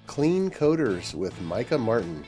Clean Coders with Micah Martin.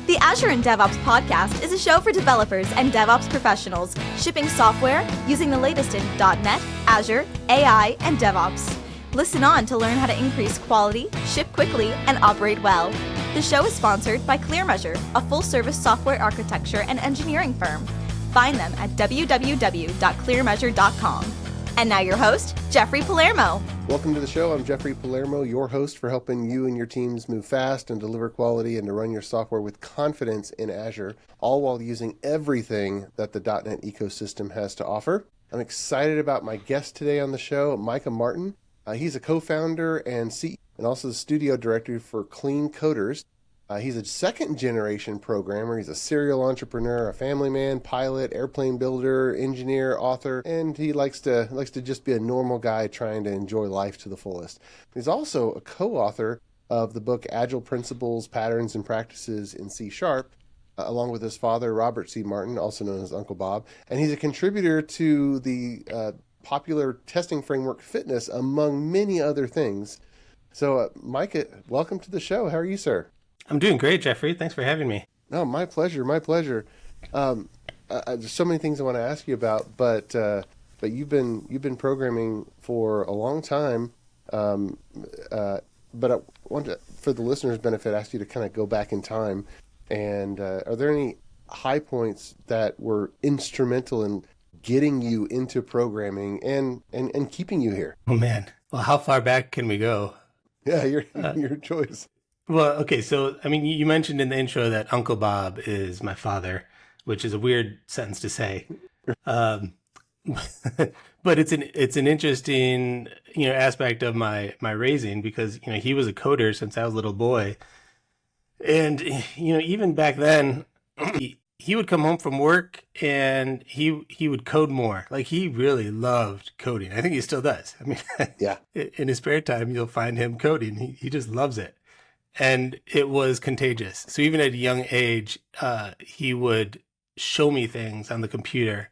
The Azure and Devops podcast is a show for developers and DevOps professionals shipping software using the latest in .NET, Azure, AI, and DevOps. Listen on to learn how to increase quality, ship quickly, and operate well. The show is sponsored by ClearMeasure, a full-service software architecture and engineering firm. Find them at www.clearmeasure.com. And now your host, Jeffrey Palermo. Welcome to the show. I'm Jeffrey Palermo, your host for helping you and your teams move fast and deliver quality and to run your software with confidence in Azure, all while using everything that the .NET ecosystem has to offer. I'm excited about my guest today on the show, Micah Martin. He's a co-founder and CEO and also the studio director for Clean Coders. He's a second-generation programmer. He's a serial entrepreneur, a family man, pilot, airplane builder, engineer, author, and he likes to just be a normal guy trying to enjoy life to the fullest. He's also a co-author of the book Agile Principles, Patterns, and Practices in C#, along with his father, Robert C. Martin, also known as Uncle Bob. And he's a contributor to the popular testing framework FitNesse, among many other things. So, Micah, welcome to the show. How are you, sir? I'm doing great, Jeffrey. Thanks for having me. No, my pleasure. My pleasure. There's so many things I want to ask you about, but you've been programming for a long time. But I want to, for the listeners' benefit, ask you to kind of go back in time. And are there any high points that were instrumental in getting you into programming and keeping you here? Oh man. Well, how far back can we go? Yeah, your choice. Well, okay, so, I mean, you mentioned in the intro that Uncle Bob is my father, which is a weird sentence to say. But it's an interesting, aspect of my raising because, he was a coder since I was a little boy. And, even back then, he would come home from work and he would code more. Like, he really loved coding. I think he still does. I mean, yeah. In his spare time, you'll find him coding. He just loves it. And it was contagious. So even at a young age, he would show me things on the computer,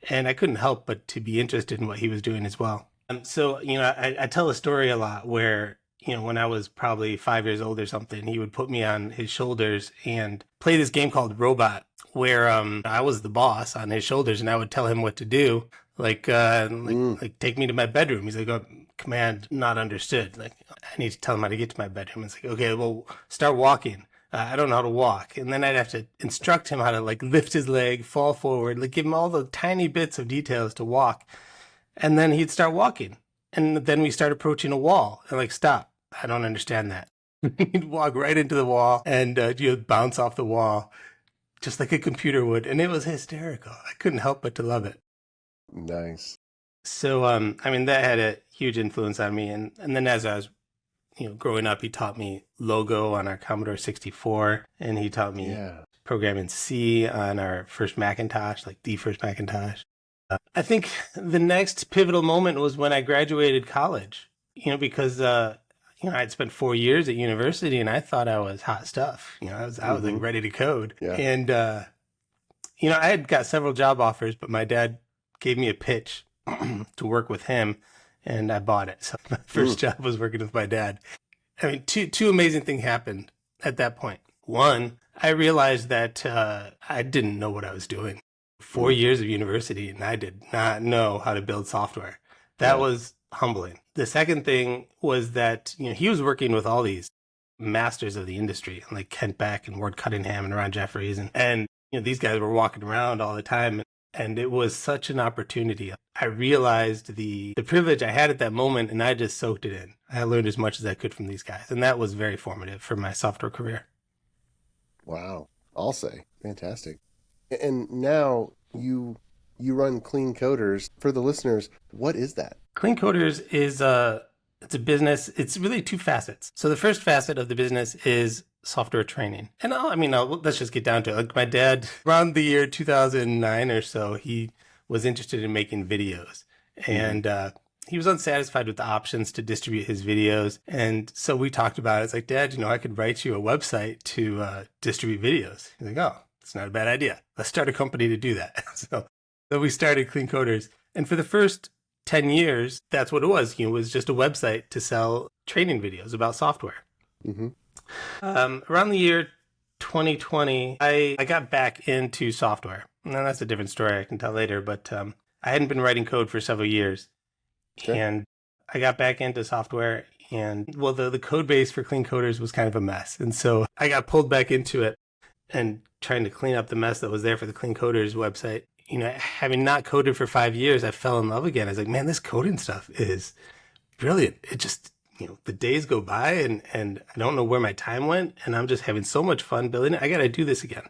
and I couldn't help but to be interested in what he was doing as well. So, I tell a story a lot where, when I was probably 5 years old or something, he would put me on his shoulders and play this game called Robot, where I was the boss on his shoulders, and I would tell him what to do, like take me to my bedroom. He's like, oh, command not understood. Like, I need to tell him how to get to my bedroom. It's like, okay, well, start walking. I don't know how to walk. And then I'd have to instruct him how to lift his leg, fall forward, give him all the tiny bits of details to walk. And then he'd start walking. And then we start approaching a wall and stop. I don't understand that. He'd walk right into the wall and bounce off the wall just like a computer would. And it was hysterical. I couldn't help but to love it. Nice. So, that had a huge influence on me. And then as I was, growing up, he taught me Logo on our Commodore 64. And he taught me programming C on our first Macintosh, the first Macintosh. I think the next pivotal moment was when I graduated college, because, I'd spent 4 years at university and I thought I was hot stuff. I was ready to code. Yeah. And, I had got several job offers, but my dad gave me a pitch to work with him, and I bought it. So my first job was working with my dad. I mean, two amazing things happened at that point. One, I realized that I didn't know what I was doing. 4 years of university, and I did not know how to build software. That was humbling. The second thing was that he was working with all these masters of the industry, like Kent Beck and Ward Cunningham and Ron Jeffries, and these guys were walking around all the time. And it was such an opportunity. I realized the privilege I had at that moment, and I just soaked it in. I learned as much as I could from these guys, and that was very formative for my software career. Wow. I'll say. Fantastic. And now you run Clean Coders. For the listeners, what is that? Clean Coders is it's a business. It's really two facets. So the first facet of the business is software training. And let's just get down to it. My dad, around the year 2009 or so, he was interested in making videos. And he was unsatisfied with the options to distribute his videos. And so we talked about it. It's like, Dad, I could write you a website to distribute videos. He's like, oh, it's not a bad idea. Let's start a company to do that. So we started Clean Coders. And for the first 10 years, that's what it was. It was just a website to sell training videos about software. Mm-hmm. Around the year 2020, I got back into software. Now, that's a different story I can tell later, but I hadn't been writing code for several years. Okay. And I got back into software, and well, the code base for Clean Coders was kind of a mess. And so I got pulled back into it and trying to clean up the mess that was there for the Clean Coders website. Having not coded for 5 years, I fell in love again. I was like, man, this coding stuff is brilliant. It just, the days go by and I don't know where my time went, and I'm just having so much fun building it. I got to do this again.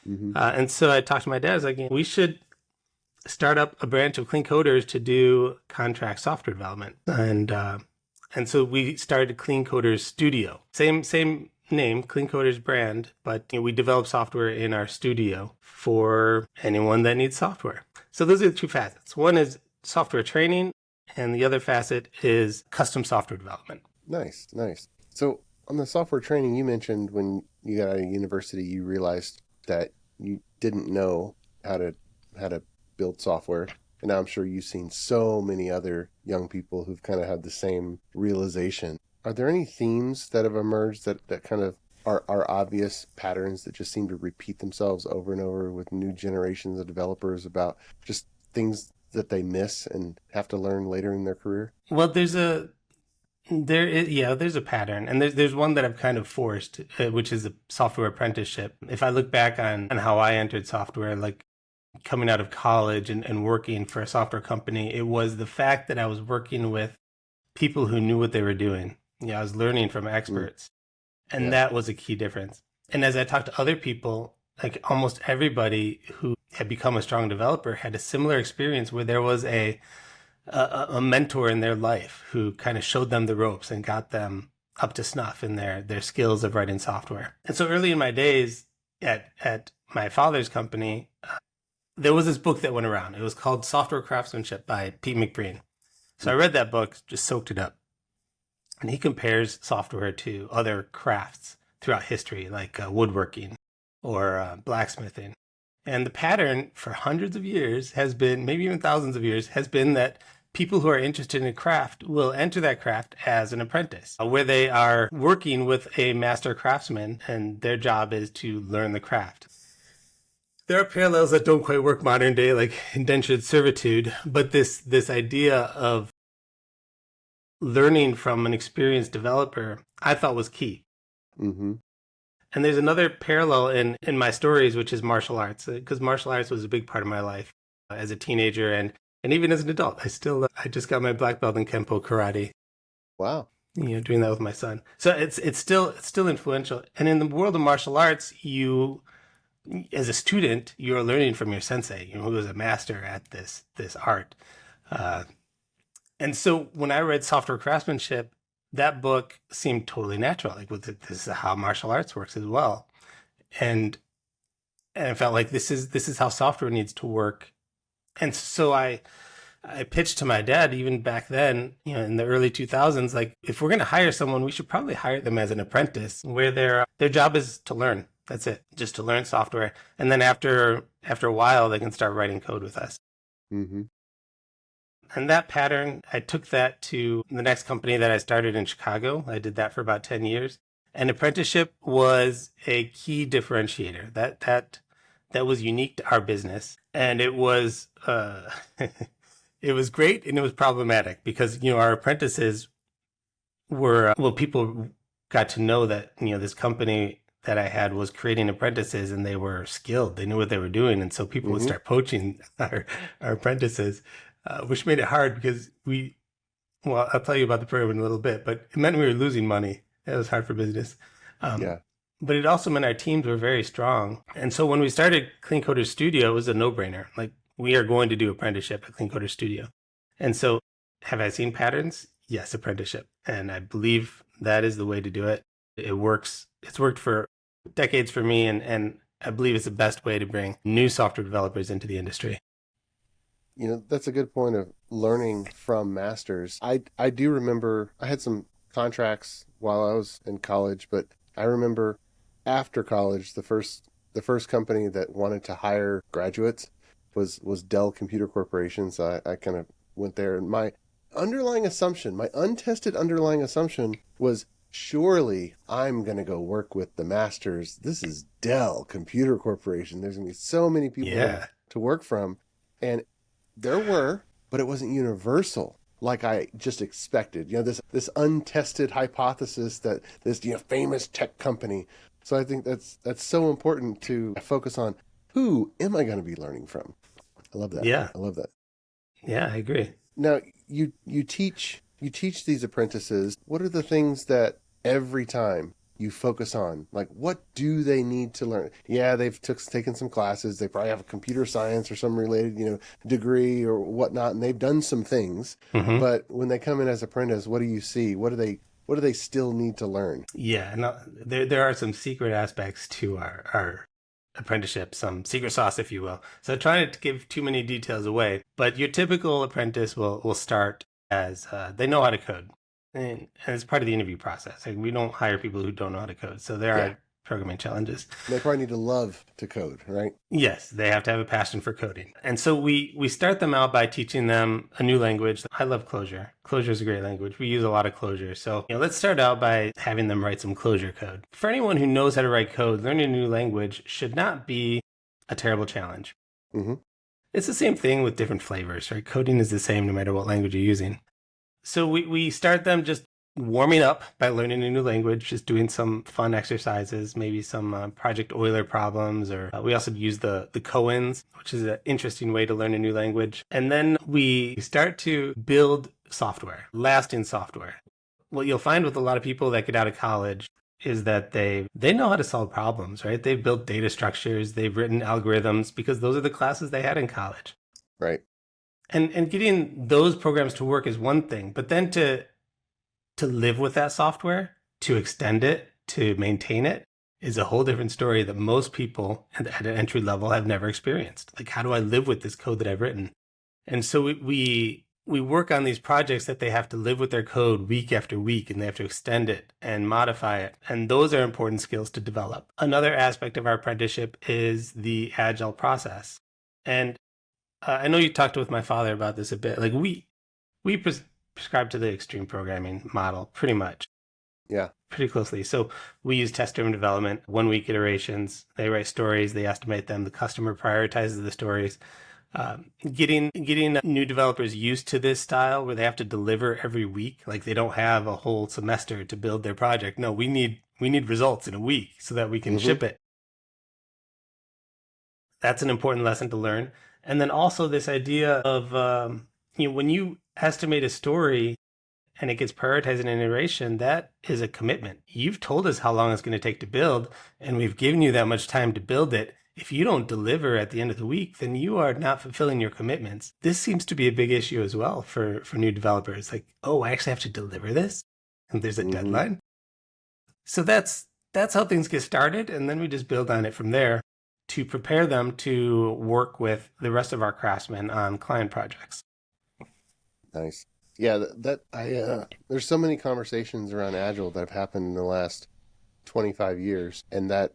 Mm-hmm. And so I talked to my dad. I was like, we should start up a branch of Clean Coders to do contract software development. And so we started Clean Coders Studio. Same name, Clean Coders brand, but we develop software in our studio for anyone that needs software. So those are the two facets. One is software training, and the other facet is custom software development. Nice. So on the software training, you mentioned when you got out of university, you realized that you didn't know how to build software. And now I'm sure you've seen so many other young people who've kind of had the same realization. Are there any themes that have emerged that kind of are obvious patterns that just seem to repeat themselves over and over with new generations of developers about just things that they miss and have to learn later in their career? Well, there's a pattern, and there's one that I've kind of forced, which is a software apprenticeship. If I look back on how I entered software, like coming out of college and working for a software company, it was the fact that I was working with people who knew what they were doing. I was learning from experts, and that was a key difference. And as I talked to other people, like almost everybody who had become a strong developer had a similar experience where there was a mentor in their life who kind of showed them the ropes and got them up to snuff in their skills of writing software. And so early in my days at my father's company, there was this book that went around. It was called Software Craftsmanship by Pete McBreen. So I read that book, just soaked it up. And he compares software to other crafts throughout history, like woodworking or blacksmithing. And the pattern for hundreds of years has been, maybe even thousands of years, has been that people who are interested in a craft will enter that craft as an apprentice, where they are working with a master craftsman, and their job is to learn the craft. There are parallels that don't quite work modern day, like indentured servitude, but this idea of learning from an experienced developer, I thought was key. Mm-hmm. And there's another parallel in my stories, which is martial arts, because martial arts was a big part of my life as a teenager and even as an adult. I just got my black belt in Kempo karate. Wow. Doing that with my son. So it's still influential. And in the world of martial arts, you, as a student, you're learning from your sensei, who was a master at this art. And so when I read Software Craftsmanship, that book seemed totally natural. Like, this is how martial arts works as well. And I felt like this is how software needs to work. And so I pitched to my dad, even back then, in the early 2000s, like, if we're going to hire someone, we should probably hire them as an apprentice, where their job is to learn. That's it, just to learn software. And then after a while, they can start writing code with us. Mm-hmm. And that pattern, I took that to the next company that I started in Chicago. I did that for about 10 years. And apprenticeship was a key differentiator. That was unique to our business. And it was it was great, and it was problematic because, our apprentices were, people got to know that, this company that I had was creating apprentices, and they were skilled. They knew what they were doing. And so people would start poaching our apprentices. Which made it hard because I'll tell you about the program in a little bit, but it meant we were losing money. It was hard for business. But it also meant our teams were very strong. And so when we started Clean Coders Studio, it was a no-brainer. Like, we are going to do apprenticeship at Clean Coders Studio. And so have I seen patterns? Yes, apprenticeship. And I believe that is the way to do it. It works. It's worked for decades for me, and I believe it's the best way to bring new software developers into the industry. That's a good point of learning from masters. I do remember I had some contracts while I was in college, but I remember after college, the first company that wanted to hire graduates was Dell Computer Corporation. So I kind of went there. And my underlying assumption, my untested underlying assumption was, surely I'm going to go work with the masters. This is Dell Computer Corporation. There's going to be so many people to work from. And there were, but it wasn't universal like I just expected. This untested hypothesis that this famous tech company. So I think that's so important to focus on, who am I going to be learning from? I love that. Yeah. I love that. Yeah, I agree. Now, you teach these apprentices. What are the things that every time you focus on? Like, what do they need to learn? Yeah, they've taken some classes. They probably have a computer science or some related, degree or whatnot, and they've done some things. Mm-hmm. But when they come in as apprentice, what do you see? What do they still need to learn? Yeah, no, there are some secret aspects to our apprenticeship, some secret sauce, if you will. So trying not to give too many details away, but your typical apprentice will start as they know how to code. And it's part of the interview process. Like, we don't hire people who don't know how to code. So there are programming challenges. They probably need to love to code, right? Yes, they have to have a passion for coding. And so we start them out by teaching them a new language. I love Clojure. Clojure is a great language. We use a lot of Clojure. So let's start out by having them write some Clojure code. For anyone who knows how to write code, learning a new language should not be a terrible challenge. Mm-hmm. It's the same thing with different flavors, right? Coding is the same no matter what language you're using. So we start them just warming up by learning a new language, just doing some fun exercises, maybe some Project Euler problems, or we also use the koans, which is an interesting way to learn a new language. And then we start to build software, lasting software. What you'll find with a lot of people that get out of college is that they know how to solve problems, right? They've built data structures, they've written algorithms, because those are the classes they had in college. Right. And getting those programs to work is one thing, but then to live with that software, to extend it, to maintain it, is a whole different story that most people at an entry level have never experienced. Like, how do I live with this code that I've written? And so we work on these projects that they have to live with their code week after week, and they have to extend it and modify it. And those are important skills to develop. Another aspect of our apprenticeship is the Agile process. And I know you talked with my father about this a bit. Like, we prescribe to the extreme programming model pretty much. Yeah. Pretty closely. So we use test-driven development, 1 week iterations. They write stories, they estimate them. The customer prioritizes the stories. Getting new developers used to this style where they have to deliver every week. Like, they don't have a whole semester to build their project. No, we need results in a week so that we can ship it. That's an important lesson to learn. And then also this idea of, when you estimate a story and it gets prioritized in an iteration, that is a commitment. You've told us how long it's going to take to build, and we've given you that much time to build it. If you don't deliver at the end of the week, then you are not fulfilling your commitments. This seems to be a big issue as well for new developers. Like, oh, I actually have to deliver this, and there's a deadline. So that's how things get started, and then we just build on it from there to prepare them to work with the rest of our craftsmen on client projects. Nice. Yeah, there's so many conversations around Agile that have happened in the last 25 years, and that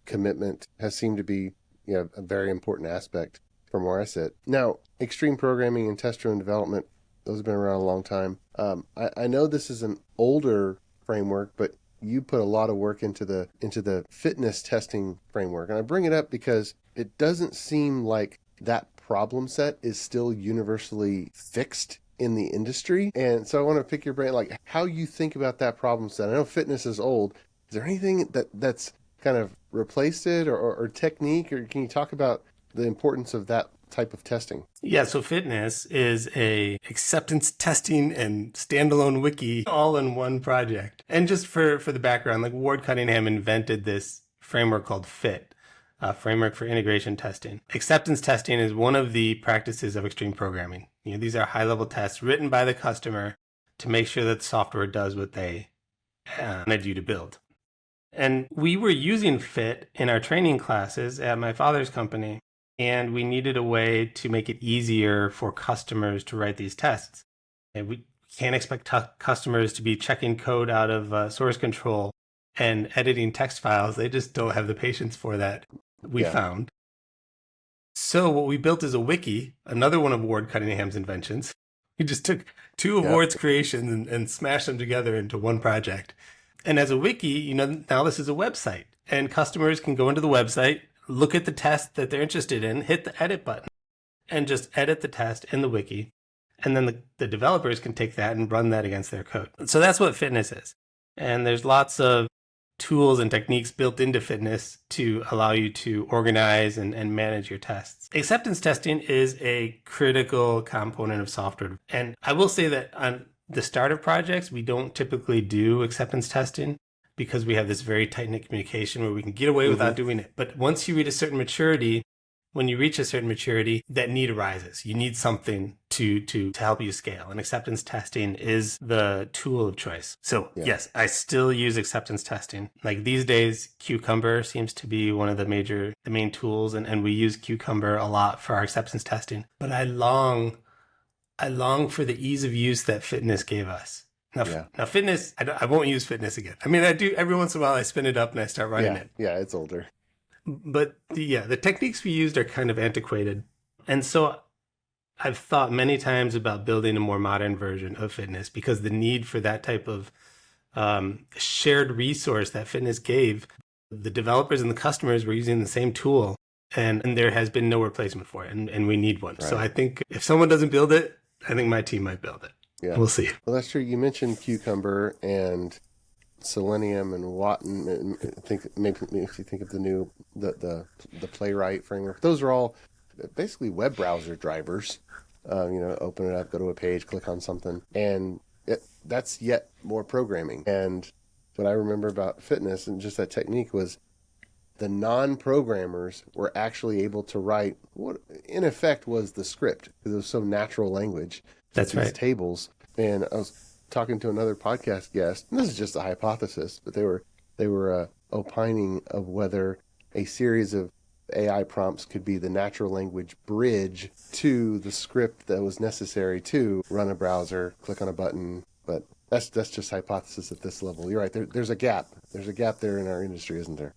commitment has seemed to be a very important aspect from where I sit. Now, extreme programming and test-driven development, those have been around a long time. I know this is an older framework, but you put a lot of work into the FitNesse testing framework. And I bring it up because it doesn't seem like that problem set is still universally fixed in the industry. And so I want to pick your brain, like, how you think about that problem set. I know FitNesse is old. Is there anything that's kind of replaced it or technique, or can you talk about the importance of that type of testing? Yeah, so FitNesse is a acceptance testing and standalone wiki all in one project. And just for the background, like, Ward Cunningham invented this framework called FIT, a framework for integration testing. Acceptance testing is one of the practices of extreme programming. These are high-level tests written by the customer to make sure that the software does what they wanted you to build. And we were using FIT in our training classes at my father's company, and we needed a way to make it easier for customers to write these tests. And we can't expect customers to be checking code out of source control and editing text files. They just don't have the patience for that, we found. So what we built is a wiki, another one of Ward Cunningham's inventions, We just took two awards creations and smashed them together into one project. And as a wiki, now this is a website, and customers can go into the website, look at the test that they're interested in, hit the edit button, and just edit the test in the wiki. And then the developers can take that and run that against their code. So that's what FitNesse is. And there's lots of tools and techniques built into FitNesse to allow you to organize and manage your tests. Acceptance testing is a critical component of software. And I will say that on the start of projects, we don't typically do acceptance testing because we have this very tight-knit communication where we can get away without doing it. But once you reach a certain maturity, that need arises. You need something to help you scale. And acceptance testing is the tool of choice. So yes, I still use acceptance testing. Like these days, Cucumber seems to be one of the main tools. And we use Cucumber a lot for our acceptance testing. But I long for the ease of use that FitNesse gave us. Now FitNesse, I won't use FitNesse again. I mean, I do every once in a while. I spin it up and I start running it. Yeah, it's older. But the techniques we used are kind of antiquated. And so I've thought many times about building a more modern version of FitNesse because the need for that type of shared resource that FitNesse gave, the developers and the customers were using the same tool, and there has been no replacement for it, and we need one. Right. So I think if someone doesn't build it, I think my team might build it. Yeah. We'll see. Well, that's true. You mentioned Cucumber and Selenium and Watton. I think maybe if you think of the new the Playwright framework, those are all basically web browser drivers. Open it up, go to a page, click on something, and that's yet more programming. And what I remember about FitNesse and just that technique was the non-programmers were actually able to write what in effect was the script because it was so natural language. That's these right. Tables, and I was talking to another podcast guest, and this is just a hypothesis, but they were opining of whether a series of AI prompts could be the natural language bridge to the script that was necessary to run a browser, click on a button. But that's just hypothesis at this level. You're right. There's a gap. There's a gap there in our industry, isn't there?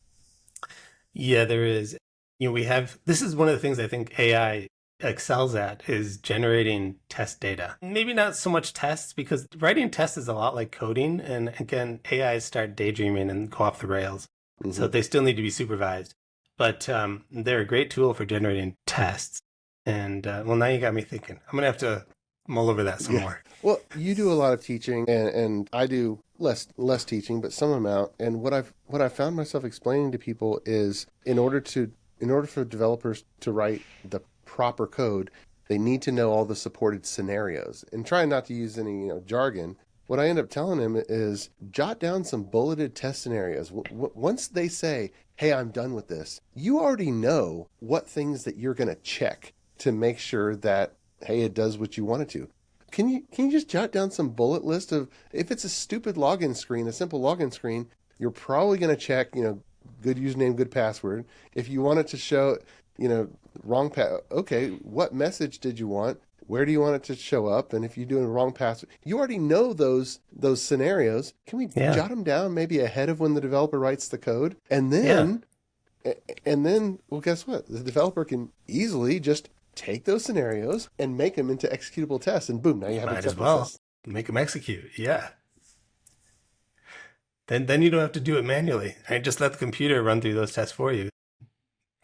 Yeah, there is. This is one of the things I think AI excels at is generating test data. Maybe not so much tests because writing tests is a lot like coding. And again, AIs start daydreaming and go off the rails. Mm-hmm. So they still need to be supervised. But they're a great tool for generating tests. And now you got me thinking. I'm going to have to mull over that some more. Well, you do a lot of teaching and I do less teaching, but some amount. And what I've found myself explaining to people is in order for developers to write the proper code, they need to know all the supported scenarios and try not to use any jargon. What I end up telling them is jot down some bulleted test scenarios. Once they say, hey, I'm done with this, you already know what things that you're going to check to make sure that, hey, it does what you want it to. Can you just jot down some bullet list of, if it's a stupid login screen, a simple login screen, you're probably going to check, good username, good password. If you want it to show, wrong okay, what message did you want? Where do you want it to show up? And if you're doing wrong password, you already know those scenarios. Can we jot them down maybe ahead of when the developer writes the code? And then, well, guess what? The developer can easily just take those scenarios and make them into executable tests. And boom, now you have acceptance tests. Make them execute. Yeah. Then you don't have to do it manually. And just let the computer run through those tests for you.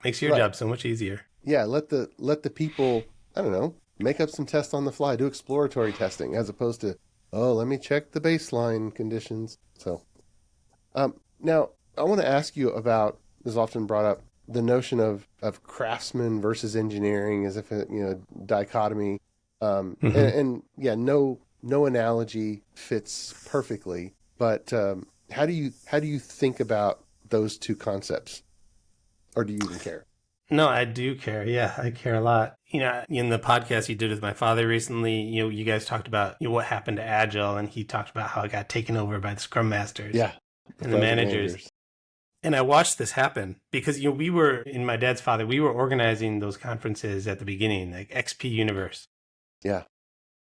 Makes your job so much easier. Yeah, let the people, I don't know, make up some tests on the fly, do exploratory testing as opposed to, let me check the baseline conditions. So now I want to ask you about, this is often brought up, the notion of craftsman versus engineering as if a dichotomy. No analogy fits perfectly, but how do you think about those two concepts? Or do you even care? No, I do care. Yeah, I care a lot. In the podcast you did with my father recently, you guys talked about what happened to Agile, and he talked about how it got taken over by the Scrum Masters and the managers. And I watched this happen because, we were, in my dad's father, we were organizing those conferences at the beginning, like XP Universe. Yeah.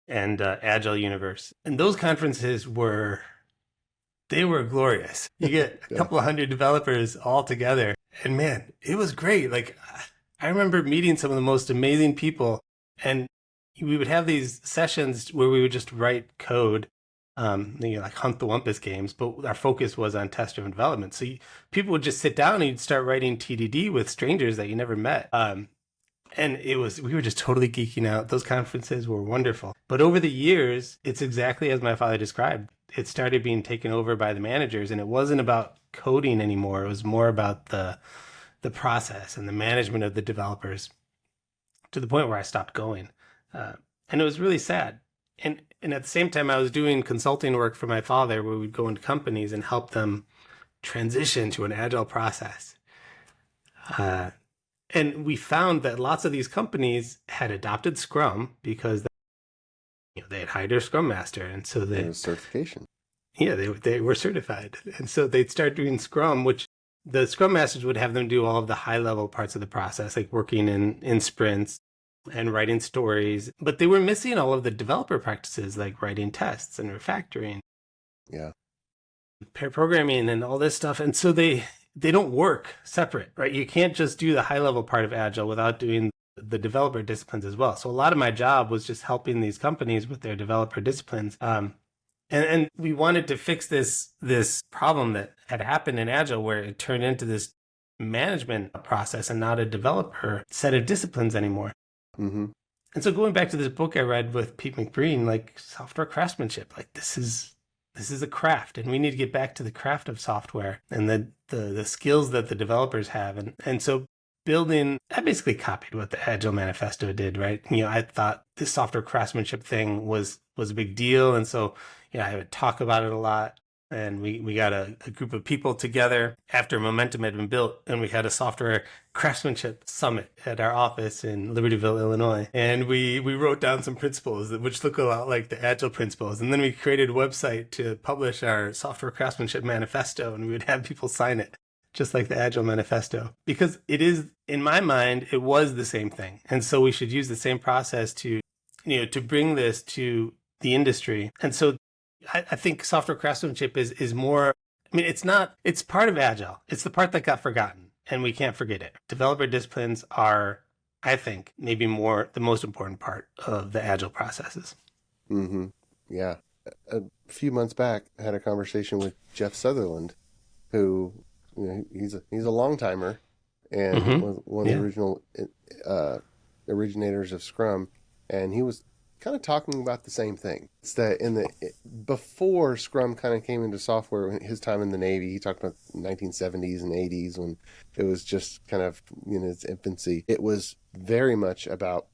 And Agile Universe. And those conferences were glorious. You get a couple of hundred developers all together. And man, it was great. Like, I remember meeting some of the most amazing people. And, we would have these sessions where we would just write code, like Hunt the Wumpus games, but our focus was on test-driven development. So people would just sit down and you'd start writing TDD with strangers that you never met. And we were just totally geeking out. Those conferences were wonderful. But over the years, it's exactly as my father described. It started being taken over by the managers, and it wasn't about coding anymore. It was more about the process and the management of the developers, to the point where I stopped going. And it was really sad. And at the same time, I was doing consulting work for my father, where we'd go into companies and help them transition to an agile process. And we found that lots of these companies had adopted Scrum because they had hired a Scrum Master, and so there was certification. Yeah, they were certified, and so they'd start doing Scrum, which the Scrum Masters would have them do all of the high level parts of the process, like working in sprints and writing stories, but they were missing all of the developer practices, like writing tests and refactoring, pair programming, and all this stuff, and so they don't work separate, right? You can't just do the high level part of Agile without doing the developer disciplines as well. So a lot of my job was just helping these companies with their developer disciplines. And we wanted to fix this problem that had happened in Agile, where it turned into this management process and not a developer set of disciplines anymore. Mm-hmm. And so going back to this book I read with Pete McBreen, like software craftsmanship, like this is a craft, and we need to get back to the craft of software and the skills that the developers have. And so I basically copied what the Agile Manifesto did, right? I thought this software craftsmanship thing was a big deal. And so, I would talk about it a lot. And we got a group of people together after momentum had been built, and we had a software craftsmanship summit at our office in Libertyville, Illinois. And we wrote down some principles which look a lot like the Agile Principles. And then we created a website to publish our software craftsmanship manifesto, and we would have people sign it, just like the Agile Manifesto, because it is, in my mind, it was the same thing. And so we should use the same process to bring this to the industry. And so I think software craftsmanship is more, it's part of Agile. It's the part that got forgotten, and we can't forget it. Developer disciplines are, I think, maybe the most important part of the Agile processes. Mm-hmm. Yeah. A few months back, I had a conversation with Jeff Sutherland, who, he's a long timer and was one of the original originators of Scrum, and he was kind of talking about the same thing. It's that before Scrum kind of came into software, his time in the Navy, he talked about 1970s and 80s when it was just kind of in its infancy. It was very much about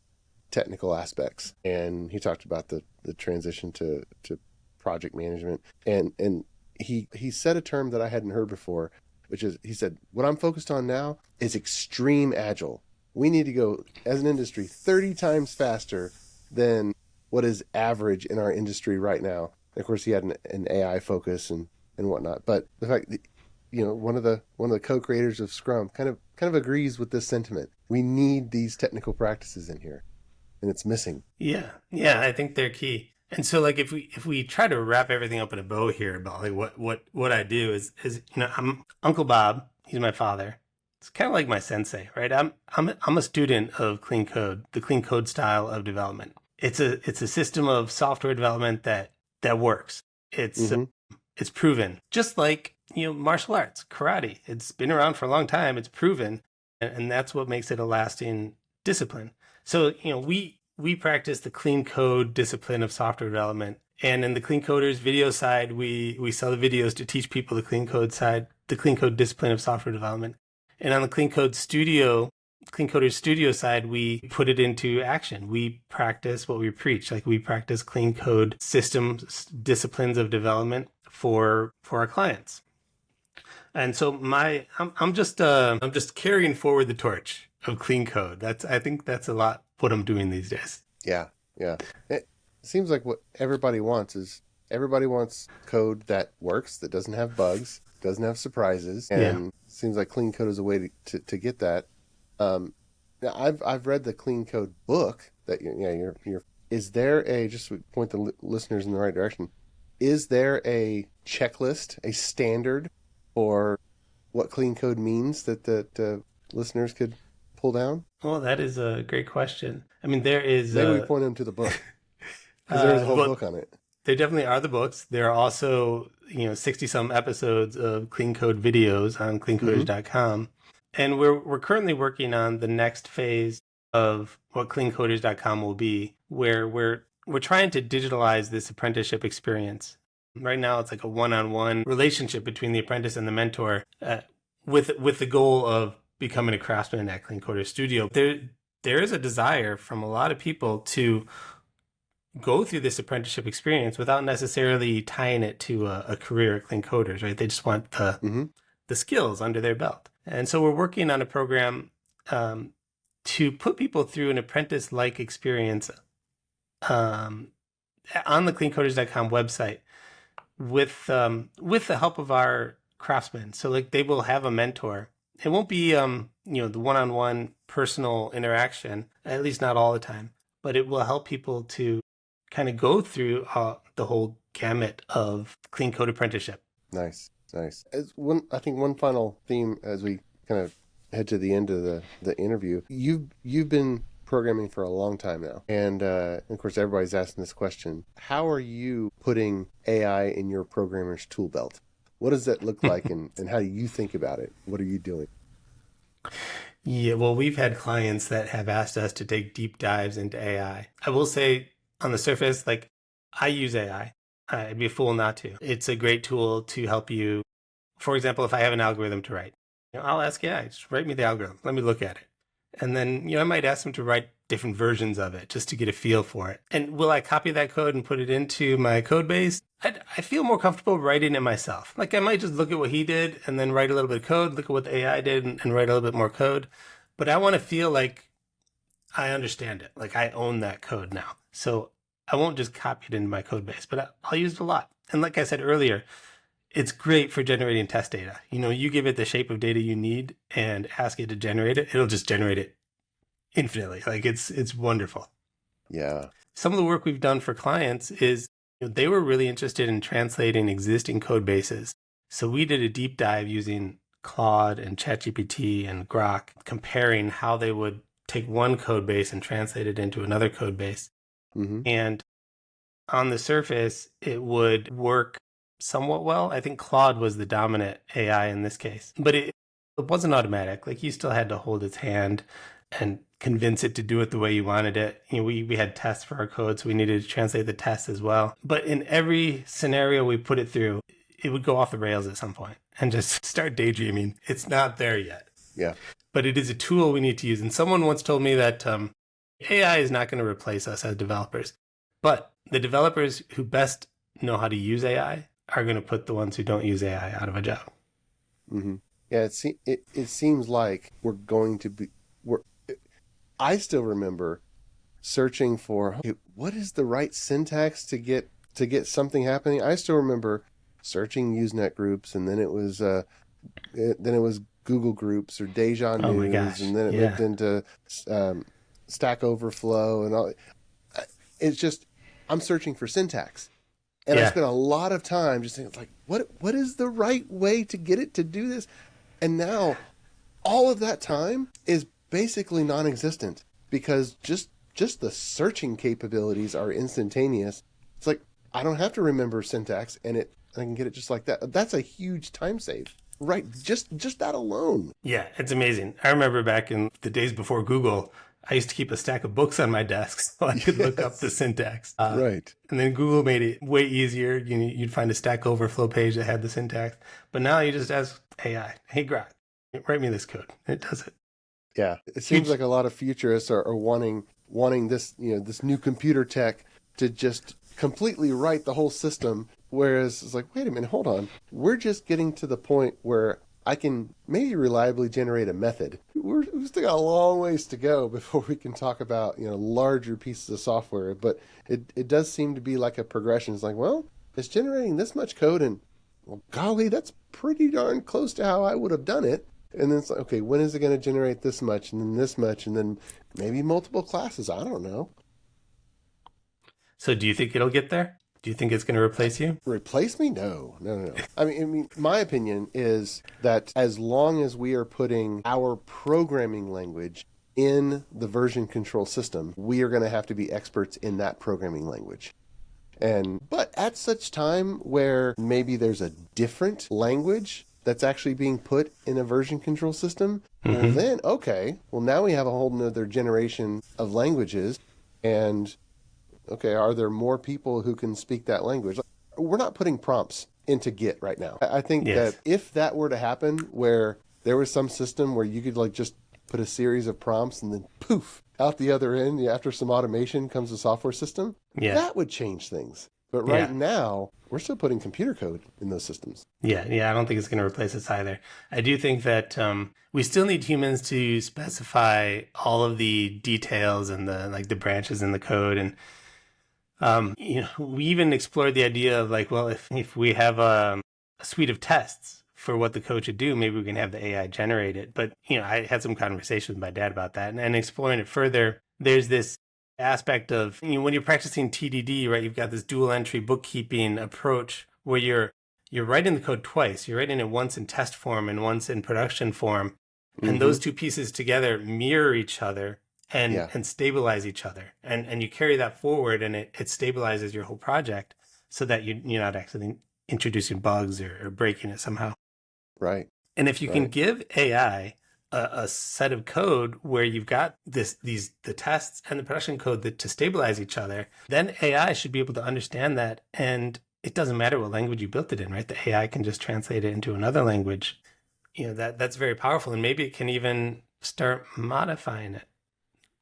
technical aspects, and he talked about the transition to project management, and he said a term that I hadn't heard before, which is, he said, what I'm focused on now is extreme agile. We need to go, as an industry, 30 times faster than what is average in our industry right now. And of course, he had an AI focus and whatnot. But the fact that, one of the co-creators of Scrum kind of agrees with this sentiment. We need these technical practices in here, and it's missing. Yeah, I think they're key. And so, like, if we try to wrap everything up in a bow here about like what I do is I'm Uncle Bob. He's my father. It's kind of like my sensei, right? I'm a student of clean code, the clean code style of development. It's a system of software development that works. It's proven, just like martial arts, karate. It's been around for a long time. It's proven, and that's what makes it a lasting discipline. So we practice the clean code discipline of software development, and in the Clean Coders video side, we sell the videos to teach people the clean code side, the clean code discipline of software development. And on the Clean Coders Studio side, we put it into action. We practice what we preach. Like, we practice clean code systems, disciplines of development for our clients. And so I'm just carrying forward the torch of clean code. I think that's a lot what I'm doing these days. Yeah. It seems like what everybody wants code that works, that doesn't have bugs, doesn't have surprises, and it seems like clean code is a way to get that. Now I've read the clean code book that you're is there a, just to point the listeners in the right direction, is there a checklist, a standard for what clean code means that the listeners could pull down? Well, that is a great question. I mean, there is... Maybe we point them to the book. Because there's a whole book on it. There definitely are the books. There are also, 60-some episodes of Clean Code videos on cleancoders.com. And we're currently working on the next phase of what cleancoders.com will be, where we're trying to digitalize this apprenticeship experience. Right now, it's like a one-on-one relationship between the apprentice and the mentor, with the goal of becoming a craftsman at Clean Coders Studio. There is a desire from a lot of people to go through this apprenticeship experience without necessarily tying it to a career at Clean Coders, right? They just want the skills under their belt. And so we're working on a program to put people through an apprentice-like experience on the cleancoders.com website with the help of our craftsmen. So like they will have a mentor. It won't be the one-on-one personal interaction, at least not all the time, but it will help people to kind of go through the whole gamut of Clean Code apprenticeship. Nice. I think one final theme as we kind of head to the end of the interview. You've been programming for a long time now, and of course everybody's asking this question: how are you putting AI in your programmer's tool belt? What does that look like, and how do you think about it? What are you doing? Yeah, well, we've had clients that have asked us to take deep dives into AI. I will say, on the surface, like, I use AI. I'd be a fool not to. It's a great tool to help you. For example, if I have an algorithm to write, I'll ask AI, just write me the algorithm. Let me look at it. And then, I might ask them to write different versions of it just to get a feel for it. And will I copy that code and put it into my code base? I feel more comfortable writing it myself. Like I might just look at what he did and then write a little bit of code, look at what the AI did and write a little bit more code. But I want to feel like I understand it. Like I own that code now. So I won't just copy it into my code base, but I'll use it a lot. And like I said earlier, it's great for generating test data. You give it the shape of data you need and ask it to generate it. It'll just generate it infinitely. Like it's wonderful. Yeah. Some of the work we've done for clients is they were really interested in translating existing code bases. So we did a deep dive using Claude and ChatGPT and Grok, comparing how they would take one code base and translate it into another code base. Mm-hmm. And on the surface, it would work somewhat well. I think Claude was the dominant AI in this case, but it wasn't automatic. Like you still had to hold its hand and convince it to do it the way you wanted it. We had tests for our code, so we needed to translate the tests as well. But in every scenario we put it through, it would go off the rails at some point and just start daydreaming. It's not there yet. Yeah. But it is a tool we need to use. And someone once told me that AI is not going to replace us as developers, but the developers who best know how to use AI are going to put the ones who don't use AI out of a job. Mm-hmm. Yeah, it seems like we're going to be. I still remember searching for what is the right syntax to get something happening. I still remember searching Usenet groups, and then it was Google Groups or Deja News, oh my gosh. And then it moved into Stack Overflow and all. It's just I'm searching for syntax. And I spent a lot of time just thinking, like, what is the right way to get it to do this? And now all of that time is basically non-existent because just the searching capabilities are instantaneous. It's like, I don't have to remember syntax and I can get it just like that. That's a huge time save, right? Just that alone. Yeah, it's amazing. I remember back in the days before Google, I used to keep a stack of books on my desk so I could look up the syntax. Right. And then Google made it way easier. You'd find a Stack Overflow page that had the syntax. But now you just ask AI, hey, Grok, write me this code. And it does it. Yeah. It seems like a lot of futurists are wanting this, this new computer tech to just completely write the whole system. Whereas it's like, wait a minute, hold on. We're just getting to the point where I can maybe reliably generate a method. We've still got a long ways to go before we can talk about, larger pieces of software. But it does seem to be like a progression. It's like, well, it's generating this much code and, well, golly, that's pretty darn close to how I would have done it. And then it's like, okay, when is it going to generate this much and then this much and then maybe multiple classes? I don't know. So do you think it'll get there? Do you think it's going to replace you? Replace me? No. I mean, my opinion is that as long as we are putting our programming language in the version control system, we are going to have to be experts in that programming language. But at such time where maybe there's a different language that's actually being put in a version control system, well then, okay, well now we have a whole nother generation of languages, and okay, are there more people who can speak that language? We're not putting prompts into Git right now. I think that if that were to happen, where there was some system where you could like just put a series of prompts and then poof, out the other end, after some automation comes a software system, that would change things. But right now, we're still putting computer code in those systems. Yeah, I don't think it's going to replace us either. I do think that we still need humans to specify all of the details and the branches in the code. And we even explored the idea of like, well, if we have a suite of tests for what the code should do, maybe we can have the AI generate it. But I had some conversations with my dad about that, and exploring it further, there's this aspect of when you're practicing TDD, right? You've got this dual entry bookkeeping approach where you're writing the code twice. You're writing it once in test form and once in production form, and those two pieces together mirror each other and stabilize each other. And you carry that forward, and it stabilizes your whole project so that you're not actually introducing bugs or breaking it somehow. Right. And if you can give AI a set of code where you've got the tests and the production code to stabilize each other, then AI should be able to understand that. And it doesn't matter what language you built it in, right? The AI can just translate it into another language. That's very powerful. And maybe it can even start modifying it.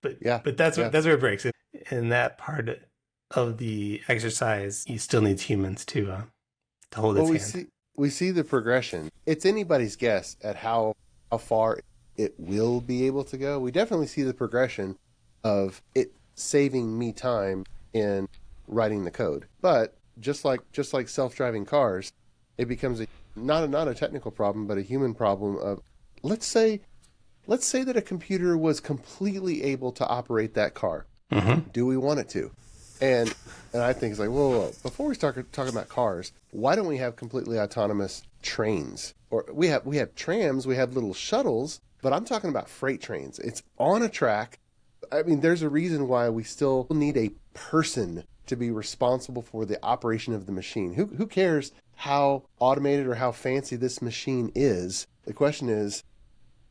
But that's where it breaks. In that part of the exercise, you still need humans to hold its hand. We see the progression. It's anybody's guess at how far it will be able to go. We definitely see the progression of it saving me time in writing the code. But just like self-driving cars, it becomes not a technical problem, but a human problem of let's say that a computer was completely able to operate that car. Do we want it to? And I think it's like, whoa. Before we start talking about cars, why don't we have completely autonomous trains? Or we have trams, we have little shuttles, but I'm talking about freight trains. It's on a track. I mean, there's a reason why we still need a person to be responsible for the operation of the machine. Who cares how automated or how fancy this machine is? The question is,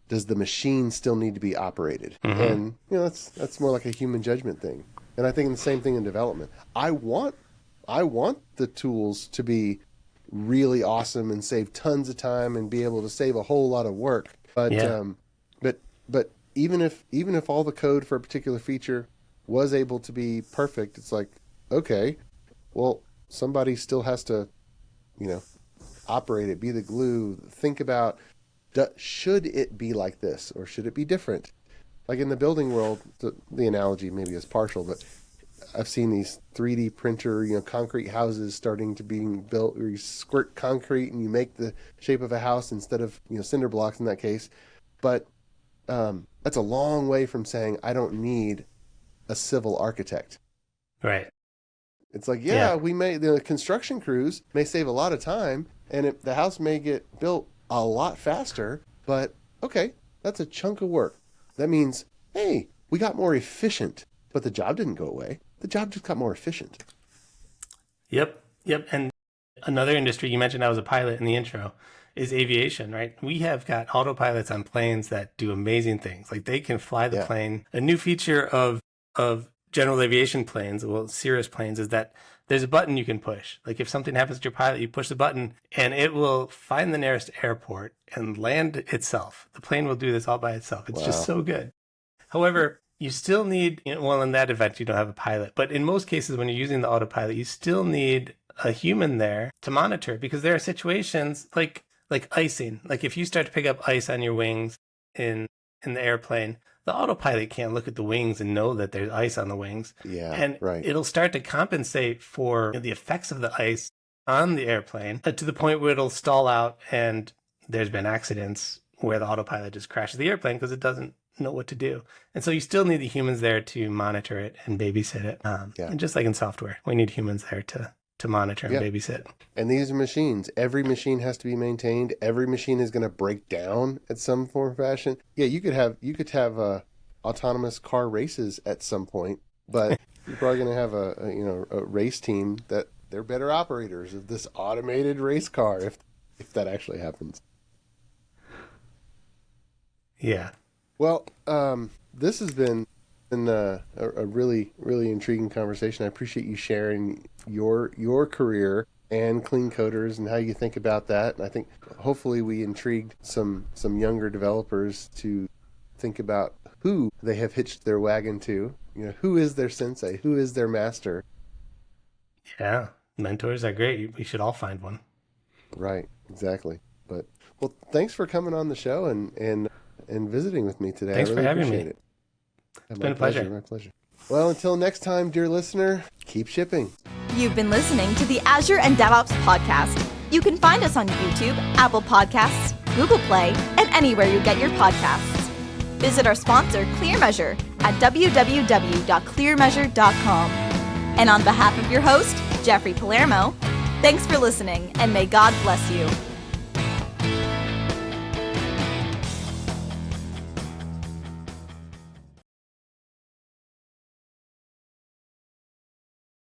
does the machine still need to be operated? And that's more like a human judgment thing. And I think the same thing in development. I want the tools to be really awesome and save tons of time and be able to save a whole lot of work. But but even if all the code for a particular feature was able to be perfect, it's like, okay, well, somebody still has to, operate it, be the glue, think about, should it be like this or should it be different? Like in the building world, the analogy maybe is partial, but I've seen these 3D printer, concrete houses starting to being built where you squirt concrete and you make the shape of a house instead of, cinder blocks in that case. But that's a long way from saying I don't need a civil architect. Right. It's like, the construction crews may save a lot of time and the house may get built a lot faster, but okay, that's a chunk of work. That means, hey, we got more efficient, but the job didn't go away. The job just got more efficient. Yep. And another industry, you mentioned I was a pilot in the intro, is aviation, right? We have got autopilots on planes that do amazing things. Like they can fly the plane. A new feature of general aviation planes, Cirrus planes, is that there's a button you can push. Like if something happens to your pilot, you push the button and it will find the nearest airport and land itself. The plane will do this all by itself. It's just so good. However, you still need, in that event, you don't have a pilot. But in most cases, when you're using the autopilot, you still need a human there to monitor, because there are situations like icing. Like if you start to pick up ice on your wings in the airplane, the autopilot can't look at the wings and know that there's ice on the wings. Yeah, and right. It'll start to compensate for the effects of the ice on the airplane to the point where it'll stall out, and there's been accidents where the autopilot just crashes the airplane because it doesn't know what to do. And so you still need the humans there to monitor it and babysit it. And just like in software, we need humans there to to monitor and babysit. And these are machines. Every machine has to be maintained. Every machine is going to break down at some form or fashion. Yeah, you could have autonomous car races at some point, but you're probably going to have a race team that they're better operators of this automated race car if that actually happens. Yeah. Well, this has been a really, really intriguing conversation. I appreciate you sharing your career and Clean Coders and how you think about that. And I think hopefully we intrigued some younger developers to think about who they have hitched their wagon to. Who is their sensei? Who is their master? Yeah, mentors are great. We should all find one. Right, exactly. But well, thanks for coming on the show and visiting with me today. Thanks I really for having appreciate me. it. It's been a pleasure. My pleasure. Well, until next time, dear listener, keep shipping. You've been listening to the Azure and DevOps podcast. You can find us on YouTube, Apple Podcasts, Google Play, and anywhere you get your podcasts. Visit our sponsor, ClearMeasure, at www.clearmeasure.com. And on behalf of your host, Jeffrey Palermo, thanks for listening, and may God bless you.